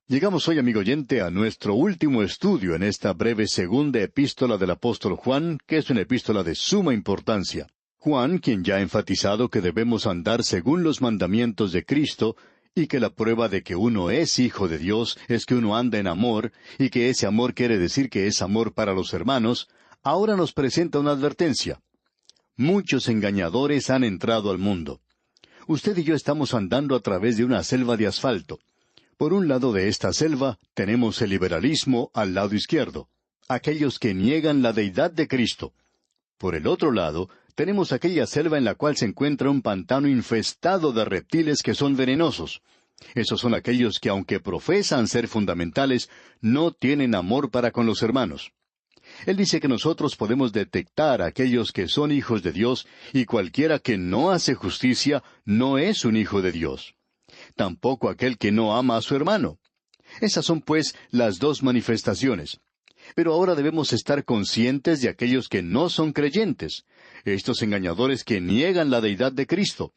Llegamos hoy, amigo oyente, a nuestro último estudio en esta breve segunda epístola del apóstol Juan, que es una epístola de suma importancia. Juan, quien ya ha enfatizado que debemos andar según los mandamientos de Cristo, y que la prueba de que uno es hijo de Dios es que uno anda en amor, y que ese amor quiere decir que es amor para los hermanos, ahora nos presenta una advertencia. Muchos engañadores han entrado al mundo. Usted y yo estamos andando a través de una selva de asfalto. Por un lado de esta selva tenemos el liberalismo al lado izquierdo, aquellos que niegan la deidad de Cristo. Por el otro lado, tenemos aquella selva en la cual se encuentra un pantano infestado de reptiles que son venenosos. Esos son aquellos que, aunque profesan ser fundamentales, no tienen amor para con los hermanos. Él dice que nosotros podemos detectar a aquellos que son hijos de Dios, y cualquiera que no hace justicia no es un hijo de Dios. Tampoco aquel que no ama a su hermano. Esas son, pues, las dos manifestaciones. Pero ahora debemos estar conscientes de aquellos que no son creyentes, estos engañadores que niegan la deidad de Cristo.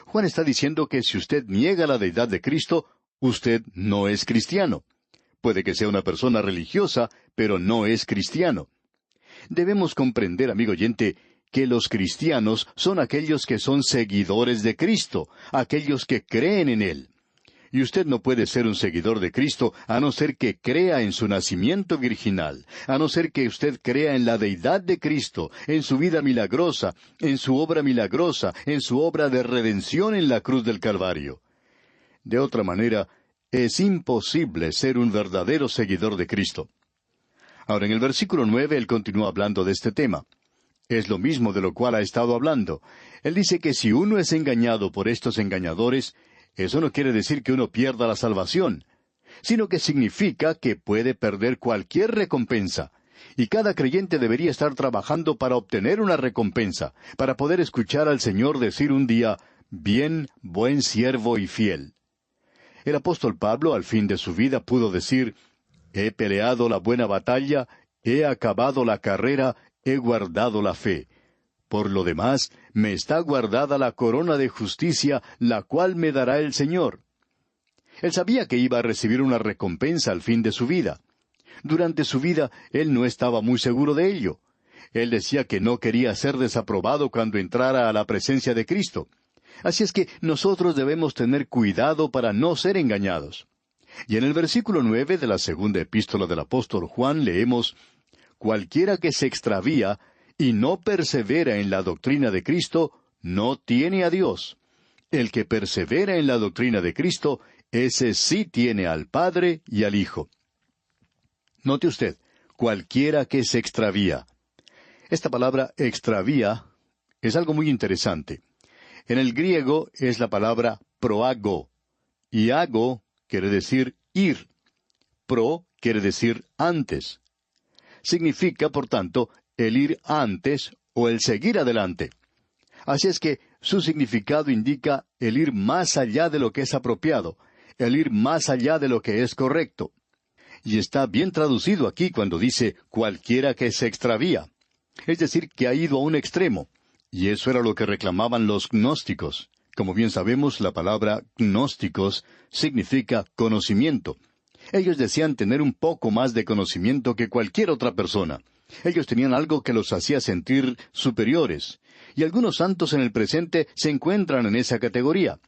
Juan está diciendo que si usted niega la deidad de Cristo, usted no es cristiano. Puede que sea una persona religiosa, pero no es cristiano. Debemos comprender, amigo oyente, que los cristianos son aquellos que son seguidores de Cristo, aquellos que creen en Él. Y usted no puede ser un seguidor de Cristo a no ser que crea en su nacimiento virginal, a no ser que usted crea en la deidad de Cristo, en su vida milagrosa, en su obra milagrosa, en su obra de redención en la cruz del Calvario. De otra manera, es imposible ser un verdadero seguidor de Cristo. Ahora, en el versículo 9, él continúa hablando de este tema. Es lo mismo de lo cual ha estado hablando. Él dice que si uno es engañado por estos engañadores, eso no quiere decir que uno pierda la salvación, sino que significa que puede perder cualquier recompensa. Y cada creyente debería estar trabajando para obtener una recompensa, para poder escuchar al Señor decir un día, «Bien, buen siervo y fiel». El apóstol Pablo, al fin de su vida, pudo decir, «He peleado la buena batalla, he acabado la carrera, he guardado la fe. Por lo demás, me está guardada la corona de justicia, la cual me dará el Señor». Él sabía que iba a recibir una recompensa al fin de su vida. Durante su vida, él no estaba muy seguro de ello. Él decía que no quería ser desaprobado cuando entrara a la presencia de Cristo. Así es que nosotros debemos tener cuidado para no ser engañados. Y en el versículo 9 de la segunda epístola del apóstol Juan leemos, «Cualquiera que se extravía y no persevera en la doctrina de Cristo, no tiene a Dios. El que persevera en la doctrina de Cristo, ese sí tiene al Padre y al Hijo». Note usted, cualquiera que se extravía. Esta palabra extravía es algo muy interesante. En el griego es la palabra proago, y ago quiere decir ir. Pro quiere decir antes. Significa, por tanto, el ir antes o el seguir adelante. Así es que su significado indica el ir más allá de lo que es apropiado, el ir más allá de lo que es correcto. Y está bien traducido aquí cuando dice cualquiera que se extravía. Es decir, que ha ido a un extremo. Y eso era lo que reclamaban los gnósticos. Como bien sabemos, la palabra gnósticos significa conocimiento. Ellos decían tener un poco más de conocimiento que cualquier otra persona. Ellos tenían algo que los hacía sentir superiores. Y algunos santos en el presente se encuentran en esa categoría.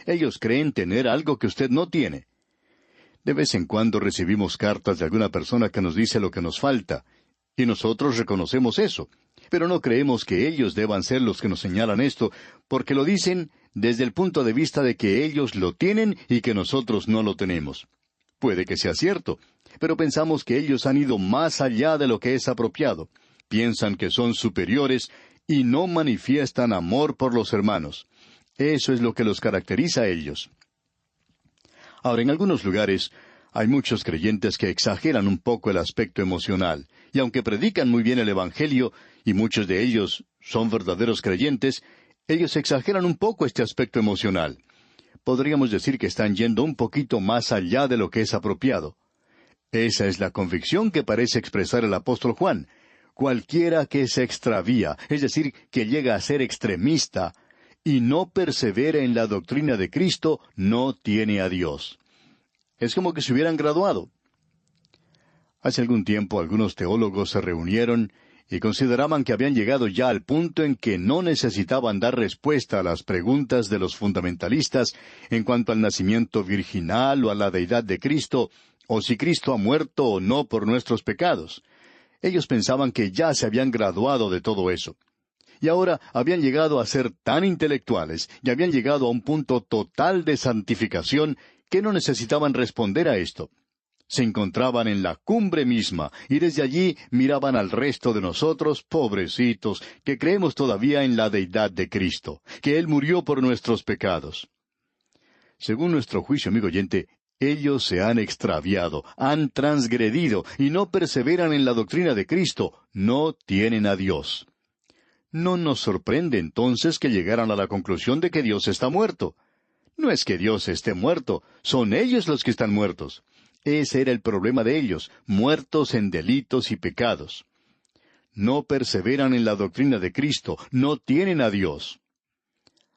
Ellos creen tener algo que usted no tiene. De vez en cuando recibimos cartas de alguna persona que nos dice lo que nos falta, y nosotros reconocemos eso. Pero no creemos que ellos deban ser los que nos señalan esto, porque lo dicen desde el punto de vista de que ellos lo tienen y que nosotros no lo tenemos. Puede que sea cierto, pero pensamos que ellos han ido más allá de lo que es apropiado. Piensan que son superiores y no manifiestan amor por los hermanos. Eso es lo que los caracteriza a ellos. Ahora, en algunos lugares hay muchos creyentes que exageran un poco el aspecto emocional, y aunque predican muy bien el Evangelio, y muchos de ellos son verdaderos creyentes, ellos exageran un poco este aspecto emocional. Podríamos decir que están yendo un poquito más allá de lo que es apropiado. Esa es la convicción que parece expresar el apóstol Juan. Cualquiera que se extravía, es decir, que llega a ser extremista, y no persevera en la doctrina de Cristo, no tiene a Dios. Es como que se hubieran graduado. Hace algún tiempo algunos teólogos se reunieron y consideraban que habían llegado ya al punto en que no necesitaban dar respuesta a las preguntas de los fundamentalistas en cuanto al nacimiento virginal o a la deidad de Cristo, o si Cristo ha muerto o no por nuestros pecados. Ellos pensaban que ya se habían graduado de todo eso. Y ahora habían llegado a ser tan intelectuales y habían llegado a un punto total de santificación que no necesitaban responder a esto. Se encontraban en la cumbre misma, y desde allí miraban al resto de nosotros, pobrecitos, que creemos todavía en la deidad de Cristo, que Él murió por nuestros pecados. Según nuestro juicio, amigo oyente, ellos se han extraviado, han transgredido, y no perseveran en la doctrina de Cristo, no tienen a Dios. No nos sorprende entonces que llegaran a la conclusión de que Dios está muerto. No es que Dios esté muerto, son ellos los que están muertos. Ese era el problema de ellos, muertos en delitos y pecados. No perseveran en la doctrina de Cristo, no tienen a Dios.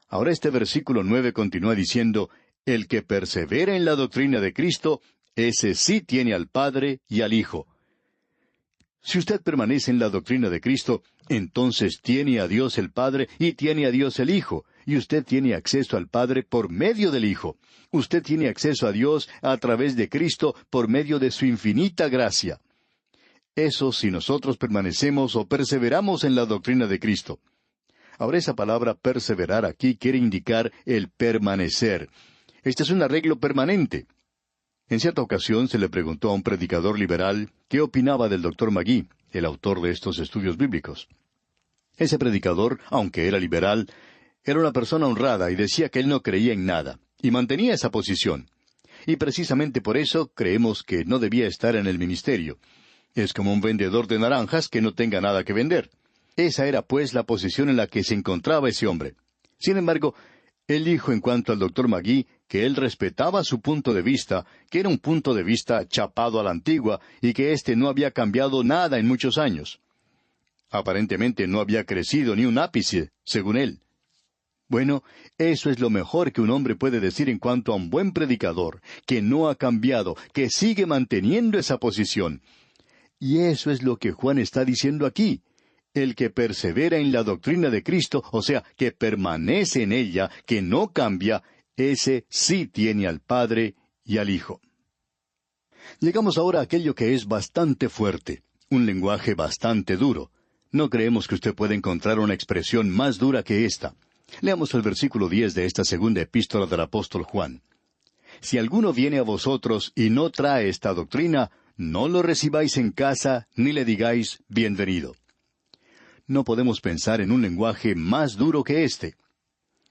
Ahora este versículo 9 continúa diciendo, el que persevera en la doctrina de Cristo, ese sí tiene al Padre y al Hijo. Si usted permanece en la doctrina de Cristo, entonces tiene a Dios el Padre y tiene a Dios el Hijo, y usted tiene acceso al Padre por medio del Hijo. Usted tiene acceso a Dios a través de Cristo por medio de su infinita gracia. Eso si nosotros permanecemos o perseveramos en la doctrina de Cristo. Ahora esa palabra perseverar aquí quiere indicar el permanecer. Este es un arreglo permanente. En cierta ocasión se le preguntó a un predicador liberal qué opinaba del Dr. Magee, el autor de estos estudios bíblicos. Ese predicador, aunque era liberal, era una persona honrada y decía que él no creía en nada, y mantenía esa posición. Y precisamente por eso creemos que no debía estar en el ministerio. Es como un vendedor de naranjas que no tenga nada que vender. Esa era pues la posición en la que se encontraba ese hombre. Sin embargo, él dijo en cuanto al Dr. Magee que él respetaba su punto de vista, que era un punto de vista chapado a la antigua y que éste no había cambiado nada en muchos años. Aparentemente no había crecido ni un ápice, según él. Bueno, eso es lo mejor que un hombre puede decir en cuanto a un buen predicador, que no ha cambiado, que sigue manteniendo esa posición. Y eso es lo que Juan está diciendo aquí. El que persevera en la doctrina de Cristo, o sea, que permanece en ella, que no cambia, ese sí tiene al Padre y al Hijo. Llegamos ahora a aquello que es bastante fuerte, un lenguaje bastante duro. No creemos que usted pueda encontrar una expresión más dura que esta. Leamos el versículo 10 de esta segunda epístola del apóstol Juan. Si alguno viene a vosotros y no trae esta doctrina, no lo recibáis en casa, ni le digáis bienvenido. No podemos pensar en un lenguaje más duro que este.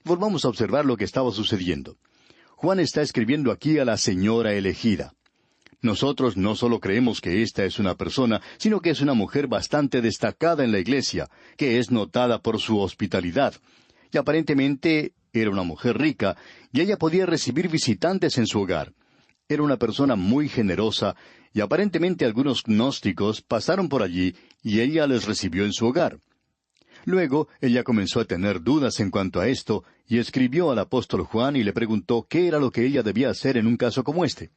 Volvamos a observar lo que estaba sucediendo. Juan está escribiendo aquí a la señora elegida. Nosotros no solo creemos que esta es una persona, sino que es una mujer bastante destacada en la iglesia, que es notada por su hospitalidad. Y aparentemente era una mujer rica, y ella podía recibir visitantes en su hogar. Era una persona muy generosa, y aparentemente algunos gnósticos pasaron por allí, y ella les recibió en su hogar. Luego, ella comenzó a tener dudas en cuanto a esto, y escribió al apóstol Juan y le preguntó qué era lo que ella debía hacer en un caso como este.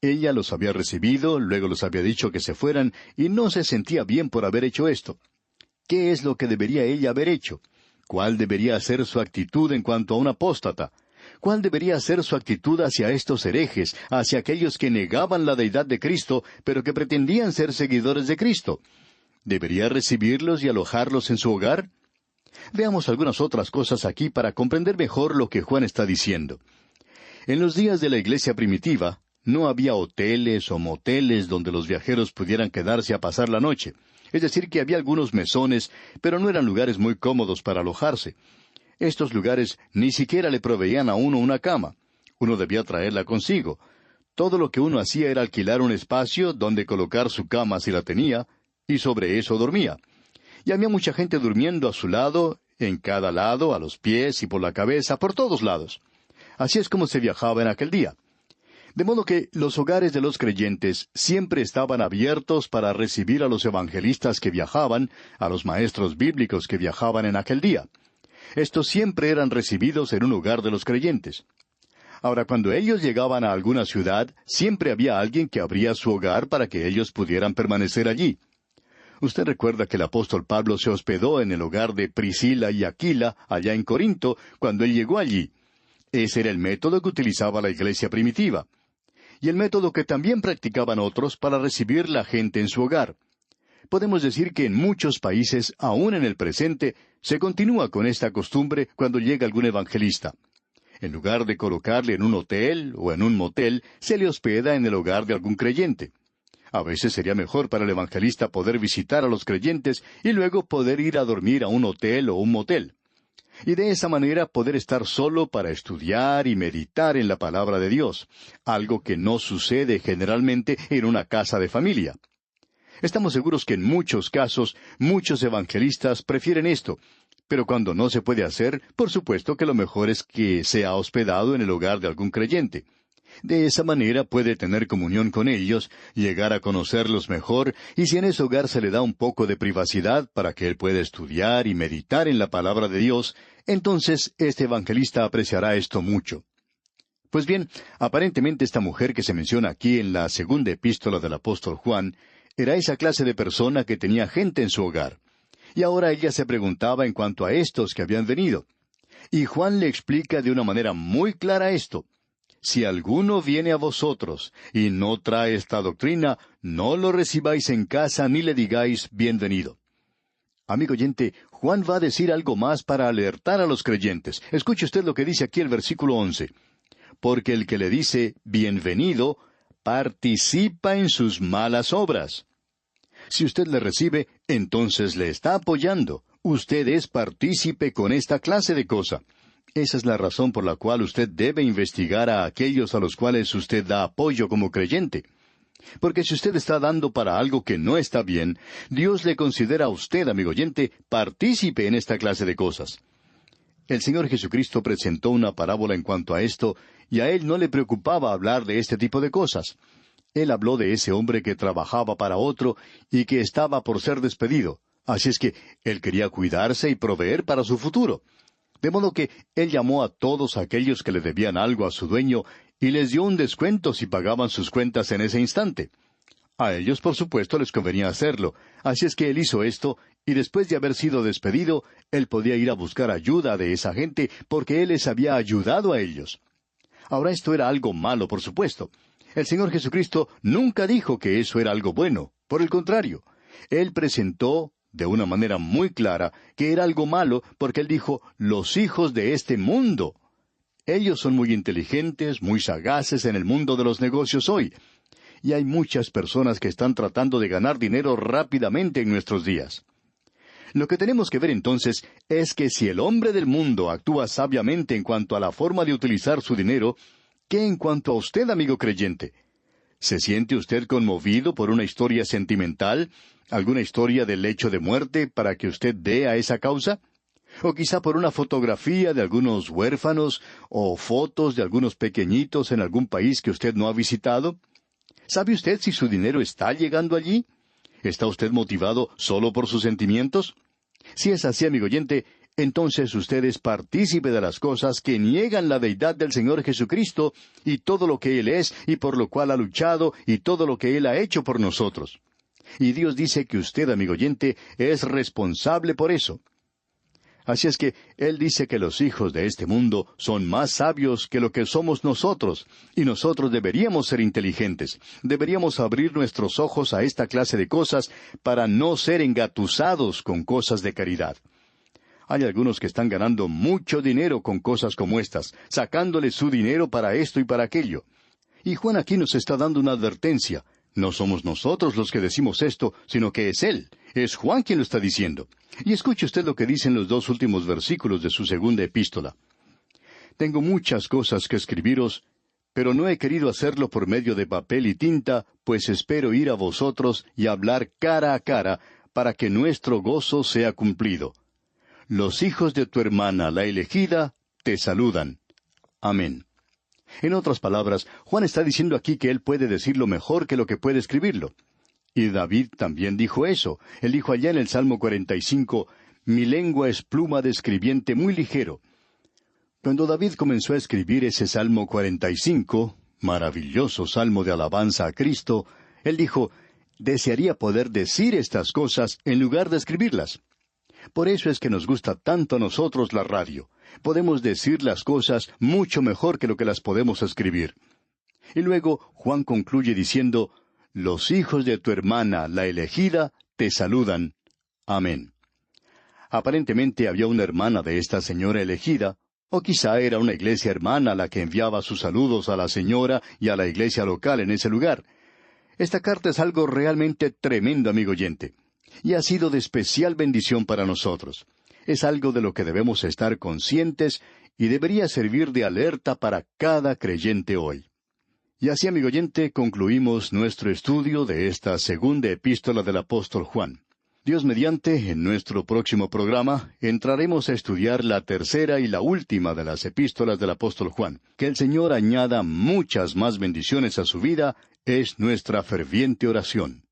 Ella los había recibido, luego los había dicho que se fueran, y no se sentía bien por haber hecho esto. ¿Qué es lo que debería ella haber hecho? ¿Cuál debería ser su actitud en cuanto a un apóstata? ¿Cuál debería ser su actitud hacia estos herejes, hacia aquellos que negaban la deidad de Cristo, pero que pretendían ser seguidores de Cristo? ¿Debería recibirlos y alojarlos en su hogar? Veamos algunas otras cosas aquí para comprender mejor lo que Juan está diciendo. En los días de la iglesia primitiva, no había hoteles o moteles donde los viajeros pudieran quedarse a pasar la noche. Es decir, que había algunos mesones, pero no eran lugares muy cómodos para alojarse. Estos lugares ni siquiera le proveían a uno una cama. Uno debía traerla consigo. Todo lo que uno hacía era alquilar un espacio donde colocar su cama si la tenía, y sobre eso dormía. Y había mucha gente durmiendo a su lado, en cada lado, a los pies y por la cabeza, por todos lados. Así es como se viajaba en aquel día. De modo que los hogares de los creyentes siempre estaban abiertos para recibir a los evangelistas que viajaban, a los maestros bíblicos que viajaban en aquel día. Estos siempre eran recibidos en un hogar de los creyentes. Ahora, cuando ellos llegaban a alguna ciudad, siempre había alguien que abría su hogar para que ellos pudieran permanecer allí. Usted recuerda que el apóstol Pablo se hospedó en el hogar de Priscila y Aquila, allá en Corinto, cuando él llegó allí. Ese era el método que utilizaba la iglesia primitiva. Y el método que también practicaban otros para recibir la gente en su hogar. Podemos decir que en muchos países, aún en el presente, se continúa con esta costumbre cuando llega algún evangelista. En lugar de colocarle en un hotel o en un motel, se le hospeda en el hogar de algún creyente. A veces sería mejor para el evangelista poder visitar a los creyentes y luego poder ir a dormir a un hotel o un motel. Y de esa manera poder estar solo para estudiar y meditar en la palabra de Dios, algo que no sucede generalmente en una casa de familia. Estamos seguros que en muchos casos, muchos evangelistas prefieren esto, pero cuando no se puede hacer, por supuesto que lo mejor es que sea hospedado en el hogar de algún creyente. De esa manera puede tener comunión con ellos, llegar a conocerlos mejor, y si en ese hogar se le da un poco de privacidad para que él pueda estudiar y meditar en la palabra de Dios, entonces este evangelista apreciará esto mucho. Pues bien, aparentemente esta mujer que se menciona aquí en la segunda epístola del apóstol Juan, era esa clase de persona que tenía gente en su hogar. Y ahora ella se preguntaba en cuanto a estos que habían venido. Y Juan le explica de una manera muy clara esto. Si alguno viene a vosotros y no trae esta doctrina, no lo recibáis en casa ni le digáis bienvenido. Amigo oyente, Juan va a decir algo más para alertar a los creyentes. Escuche usted lo que dice aquí el versículo 11. Porque el que le dice bienvenido, participa en sus malas obras. Si usted le recibe, entonces le está apoyando. Usted es partícipe con esta clase de cosa. Esa es la razón por la cual usted debe investigar a aquellos a los cuales usted da apoyo como creyente. Porque si usted está dando para algo que no está bien, Dios le considera a usted, amigo oyente, partícipe en esta clase de cosas. El Señor Jesucristo presentó una parábola en cuanto a esto, y a Él no le preocupaba hablar de este tipo de cosas. Él habló de ese hombre que trabajaba para otro y que estaba por ser despedido. Así es que Él quería cuidarse y proveer para su futuro. De modo que Él llamó a todos aquellos que le debían algo a su dueño y les dio un descuento si pagaban sus cuentas en ese instante. A ellos, por supuesto, les convenía hacerlo. Así es que Él hizo esto, y después de haber sido despedido, Él podía ir a buscar ayuda de esa gente porque Él les había ayudado a ellos. Ahora esto era algo malo, por supuesto. El Señor Jesucristo nunca dijo que eso era algo bueno. Por el contrario, Él presentó de una manera muy clara que era algo malo porque Él dijo, los hijos de este mundo. Ellos son muy inteligentes, muy sagaces en el mundo de los negocios hoy. Y hay muchas personas que están tratando de ganar dinero rápidamente en nuestros días. Lo que tenemos que ver entonces es que si el hombre del mundo actúa sabiamente en cuanto a la forma de utilizar su dinero, ¿qué en cuanto a usted, amigo creyente? ¿Se siente usted conmovido por una historia sentimental, alguna historia del lecho de muerte para que usted dé a esa causa? ¿O quizá por una fotografía de algunos huérfanos o fotos de algunos pequeñitos en algún país que usted no ha visitado? ¿Sabe usted si su dinero está llegando allí? ¿Está usted motivado solo por sus sentimientos? Si es así, amigo oyente, entonces usted es partícipe de las cosas que niegan la deidad del Señor Jesucristo y todo lo que Él es y por lo cual ha luchado y todo lo que Él ha hecho por nosotros. Y Dios dice que usted, amigo oyente, es responsable por eso. Así es que Él dice que los hijos de este mundo son más sabios que lo que somos nosotros, y nosotros deberíamos ser inteligentes. Deberíamos abrir nuestros ojos a esta clase de cosas para no ser engatusados con cosas de caridad. Hay algunos que están ganando mucho dinero con cosas como estas, sacándole su dinero para esto y para aquello. Y Juan aquí nos está dando una advertencia. No somos nosotros los que decimos esto, sino que es Él. Es Juan quien lo está diciendo. Y escuche usted lo que dicen los 2 últimos versículos de su segunda epístola. Tengo muchas cosas que escribiros, pero no he querido hacerlo por medio de papel y tinta, pues espero ir a vosotros y hablar cara a cara, para que nuestro gozo sea cumplido. Los hijos de tu hermana, la elegida, te saludan. Amén. En otras palabras, Juan está diciendo aquí que él puede decirlo mejor que lo que puede escribirlo. Y David también dijo eso. Él dijo allá en el Salmo 45, mi lengua es pluma de escribiente muy ligero. Cuando David comenzó a escribir ese Salmo 45, maravilloso salmo de alabanza a Cristo, él dijo, desearía poder decir estas cosas en lugar de escribirlas. Por eso es que nos gusta tanto a nosotros la radio. Podemos decir las cosas mucho mejor que lo que las podemos escribir. Y luego Juan concluye diciendo, los hijos de tu hermana, la elegida, te saludan. Amén. Aparentemente había una hermana de esta señora elegida, o quizá era una iglesia hermana la que enviaba sus saludos a la señora y a la iglesia local en ese lugar. Esta carta es algo realmente tremendo, amigo oyente, y ha sido de especial bendición para nosotros. Es algo de lo que debemos estar conscientes y debería servir de alerta para cada creyente hoy. Y así, amigo oyente, concluimos nuestro estudio de esta segunda epístola del apóstol Juan. Dios mediante, en nuestro próximo programa, entraremos a estudiar la tercera y la última de las epístolas del apóstol Juan. Que el Señor añada muchas más bendiciones a su vida, es nuestra ferviente oración.